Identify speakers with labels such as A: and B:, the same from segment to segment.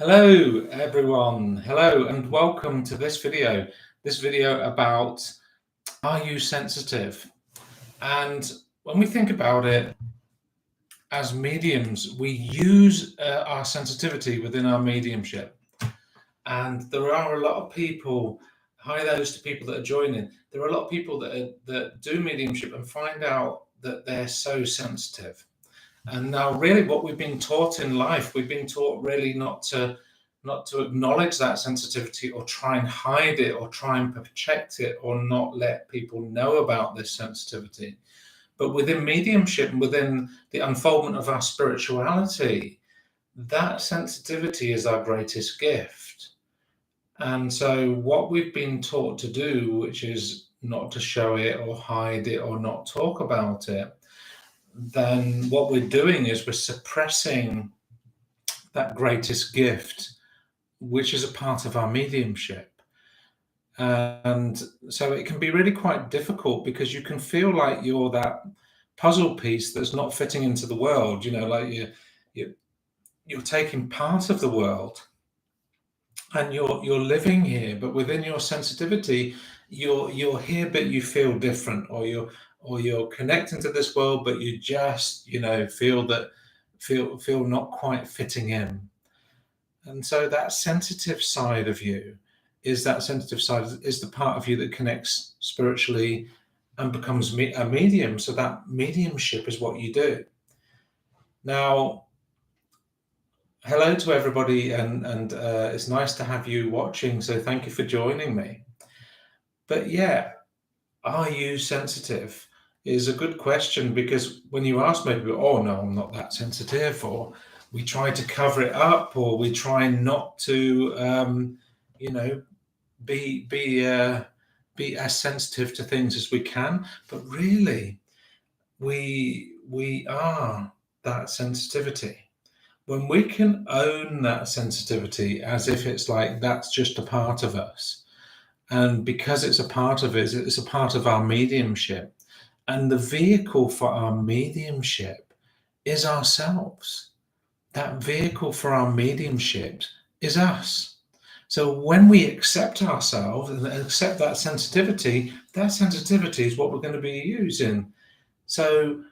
A: Hello everyone, hello and welcome to this video. This video about, are you sensitive? And when we think about it, as mediums, we use our sensitivity within our mediumship. And there are a lot of people, hi those to people that are joining, there are a lot of people that do mediumship and find out that they're so sensitive. And now really what we've been taught in life, we've been taught really not to acknowledge that sensitivity or try and hide it or try and protect it or not let people know about this sensitivity. But within mediumship and within the unfoldment of our spirituality, that sensitivity is our greatest gift. And so what we've been taught to do, which is not to show it or hide it or not talk about it, then what we're doing is we're suppressing that greatest gift, which is a part of our mediumship. And so it can be really quite difficult because you can feel like you're that puzzle piece that's not fitting into the world, like you're taking part of the world and you're living here, but within your sensitivity, you're here, but you feel different, or you're connecting to this world, but you just, feel not quite fitting in. And so that sensitive side of you is the part of you that connects spiritually and becomes a medium. So that mediumship is what you do. Now, hello to everybody, and it's nice to have you watching. So thank you for joining me. But yeah, are you sensitive is a good question, because when you ask maybe, oh no, I'm not that sensitive, or we try to cover it up, or we try not to, be as sensitive to things as we can. But really, we are that sensitivity. When we can own that sensitivity as if it's like that's just a part of us, and because it's a part of it, it's a part of our mediumship, and the vehicle for our mediumship is ourselves. That vehicle for our mediumship is us. So when we accept ourselves and accept that sensitivity is what we're going to be using. So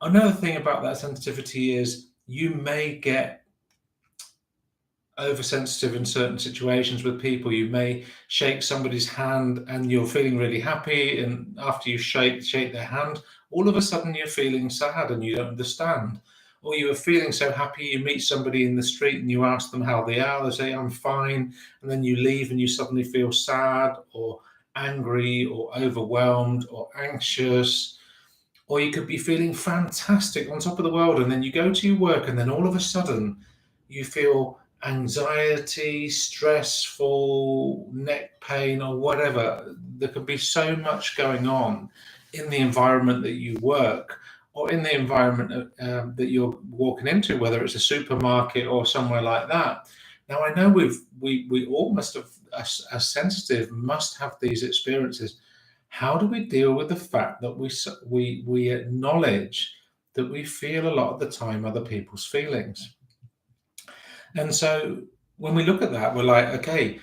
A: another thing about that sensitivity is you may get oversensitive in certain situations with people. You may shake somebody's hand and you're feeling really happy, and after you shake their hand, all of a sudden you're feeling sad and you don't understand. Or you are feeling so happy, you meet somebody in the street and you ask them how they are, they say, I'm fine, and then you leave and you suddenly feel sad or angry or overwhelmed or anxious. Or you could be feeling fantastic, on top of the world, and then you go to your work and then all of a sudden you feel anxiety, stressful, neck pain, or whatever. There can be so much going on in the environment that you work, or in the environment that you're walking into, whether it's a supermarket or somewhere like that. Now, I know we all must have, as sensitive, must have these experiences. How do we deal with the fact that we acknowledge that we feel a lot of the time other people's feelings? And so when we look at that, we're like, okay,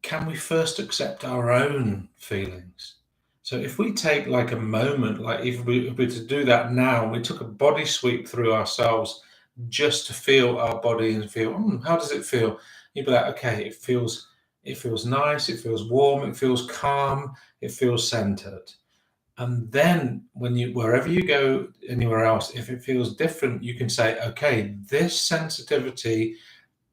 A: can we first accept our own feelings? So if we take like a moment, like if we were to do that now, and we took a body sweep through ourselves just to feel our body and feel, how does it feel? You'd be like, okay, it feels nice, it feels warm, it feels calm, it feels centered. And then wherever you go anywhere else, if it feels different, you can say, okay, this sensitivity,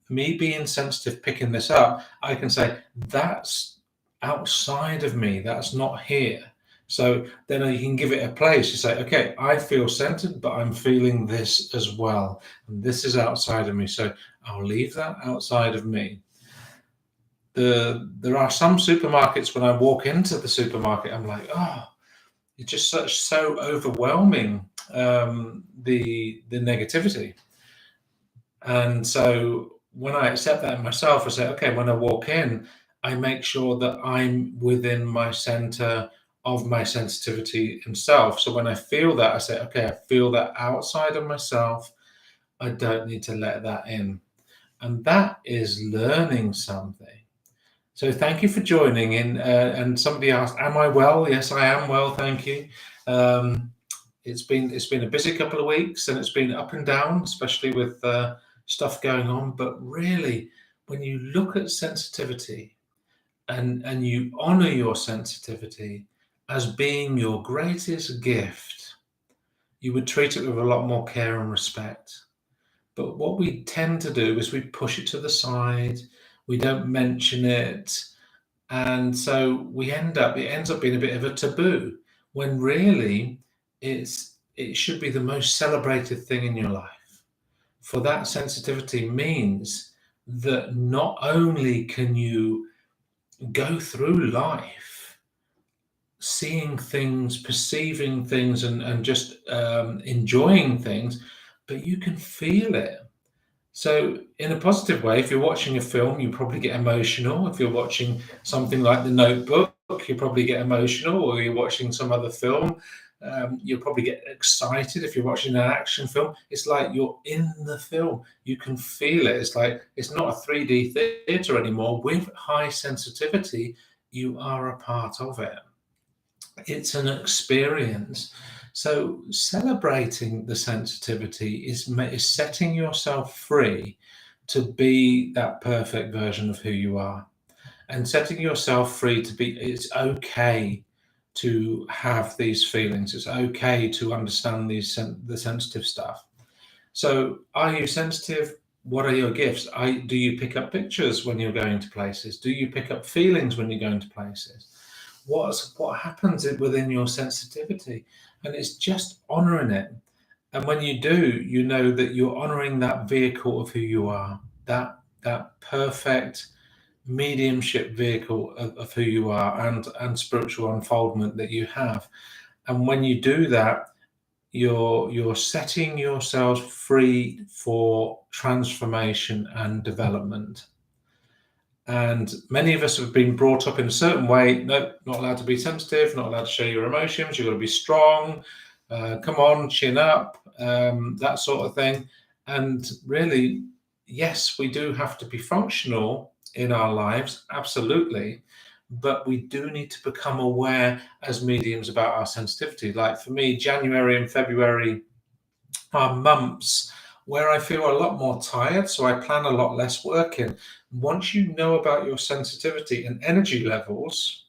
A: me being sensitive, picking this up, I can say that's outside of me, that's not here. So then you can give it a place. You say, okay, I feel centered, but I'm feeling this as well, and this is outside of me, so I'll leave that outside of me. There are some supermarkets, when I walk into the supermarket, I'm like, oh, it's just so overwhelming, the negativity. And so when I accept that in myself, I say, okay, when I walk in, I make sure that I'm within my center of my sensitivity and self. So when I feel that, I say, okay, I feel that outside of myself. I don't need to let that in. and that is learning something. So thank you for joining in. And somebody asked, "Am I well?" Yes, I am well, thank you. It's been a busy couple of weeks, and it's been up and down, especially with stuff going on. But really, when you look at sensitivity and you honor your sensitivity as being your greatest gift, you would treat it with a lot more care and respect. But what we tend to do is we push it to the side, we don't mention it, and so it ends up being a bit of a taboo, when really it should be the most celebrated thing in your life. For that sensitivity means that not only can you go through life seeing things, perceiving things, and just enjoying things, but you can feel it. So in a positive way, if you're watching a film, you probably get emotional. If you're watching something like The Notebook, you probably get emotional, or you're watching some other film, you'll probably get excited. If you're watching an action film, it's like you're in the film. You can feel it. It's like it's not a 3D theater anymore. With high sensitivity, you are a part of it. It's an experience. So celebrating the sensitivity is setting yourself free to be that perfect version of who you are, and setting yourself free to be, it's okay to have these feelings. It's okay to understand the sensitive stuff. So are you sensitive? What are your gifts? Do you pick up pictures when you're going to places? Do you pick up feelings when you're going to places? What happens within your sensitivity? And it's just honoring it. And when you do, you know that you're honoring that vehicle of who you are, that perfect mediumship vehicle of who you are, and spiritual unfoldment that you have. And when you do that, you're setting yourselves free for transformation and development. And many of us have been brought up in a certain way. No, not allowed to be sensitive, not allowed to show your emotions. You've got to be strong. Come on, chin up, that sort of thing. And really, yes, we do have to be functional in our lives, absolutely. But we do need to become aware as mediums about our sensitivity. Like for me, January and February are months where I feel a lot more tired, so I plan a lot less work in. Once you know about your sensitivity and energy levels,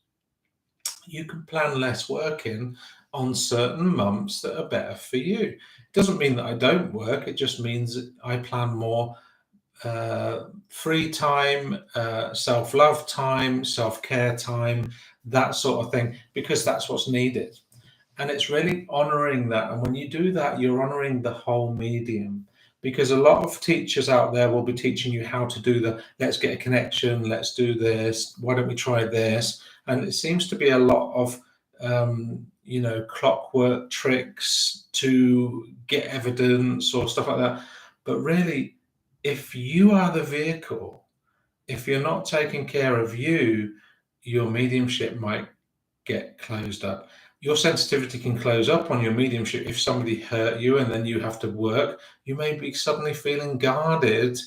A: you can plan less work in on certain months that are better for you. It doesn't mean that I don't work, it just means that I plan more free time, self-love time, self-care time, that sort of thing, because that's what's needed. And it's really honoring that. And when you do that, you're honoring the whole medium, because a lot of teachers out there will be teaching you how to do let's get a connection, let's do this, why don't we try this? And it seems to be a lot of clockwork tricks to get evidence or stuff like that. But really, if you are the vehicle, if you're not taking care of you, your mediumship might get closed up. Your sensitivity can close up on your mediumship if somebody hurt you and then you have to work. You may be suddenly feeling guarded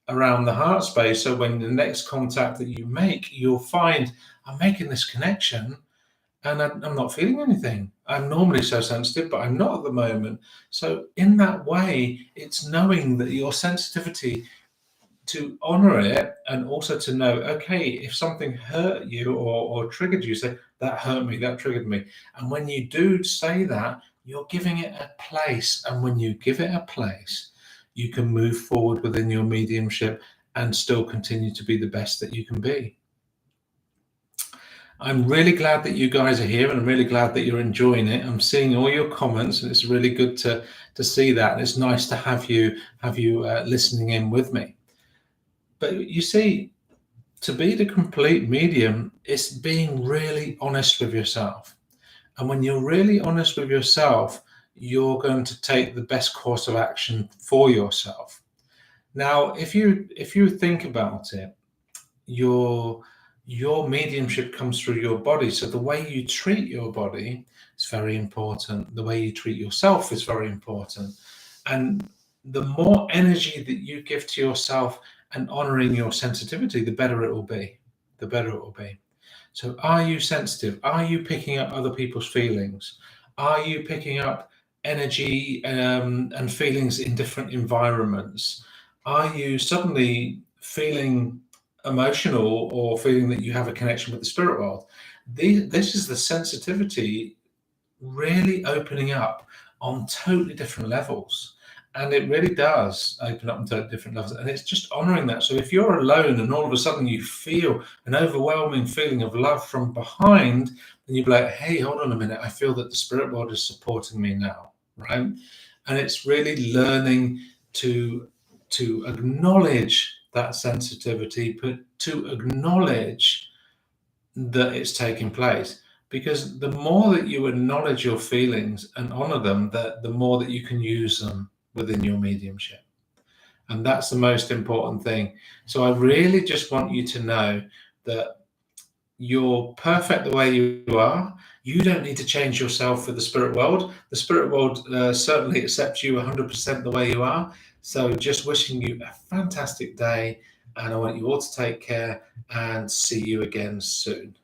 A: around the heart space. So when the next contact that you make, you'll find, I'm making this connection and I'm not feeling anything. I'm normally so sensitive, but I'm not at the moment. So in that way, it's knowing that your sensitivity, to honor it, and also to know, okay, if something hurt you or triggered you, say, that hurt me, that triggered me. And when you do say that, you're giving it a place. And when you give it a place, you can move forward within your mediumship and still continue to be the best that you can be. I'm really glad that you guys are here, and I'm really glad that you're enjoying it. I'm seeing all your comments, and it's really good to see that. And it's nice to have you listening in with me. But you see, to be the complete medium, it's being really honest with yourself. And when you're really honest with yourself, you're going to take the best course of action for yourself. Now, if you think about it, your mediumship comes through your body. So the way you treat your body is very important. The way you treat yourself is very important. And the more energy that you give to yourself and honoring your sensitivity, the better it will be. The better it will be. So are you sensitive? Are you picking up other people's feelings? Are you picking up energy and feelings in different environments? Are you suddenly feeling emotional or feeling that you have a connection with the spirit world? This is the sensitivity really opening up on totally different levels. And it really does open up on totally different levels. And it's just honoring that. So if you're alone and all of a sudden you feel an overwhelming feeling of love from behind, then you'd be like, hey, hold on a minute. I feel that the spirit world is supporting me now, right? And it's really learning to acknowledge that sensitivity, but to acknowledge that it's taking place. Because the more that you acknowledge your feelings and honor them, the more that you can use them within your mediumship. And that's the most important thing. So I really just want you to know that you're perfect the way you are. You don't need to change yourself for the spirit world. The spirit world certainly accepts you 100% the way you are. So just wishing you a fantastic day. And I want you all to take care and see you again soon.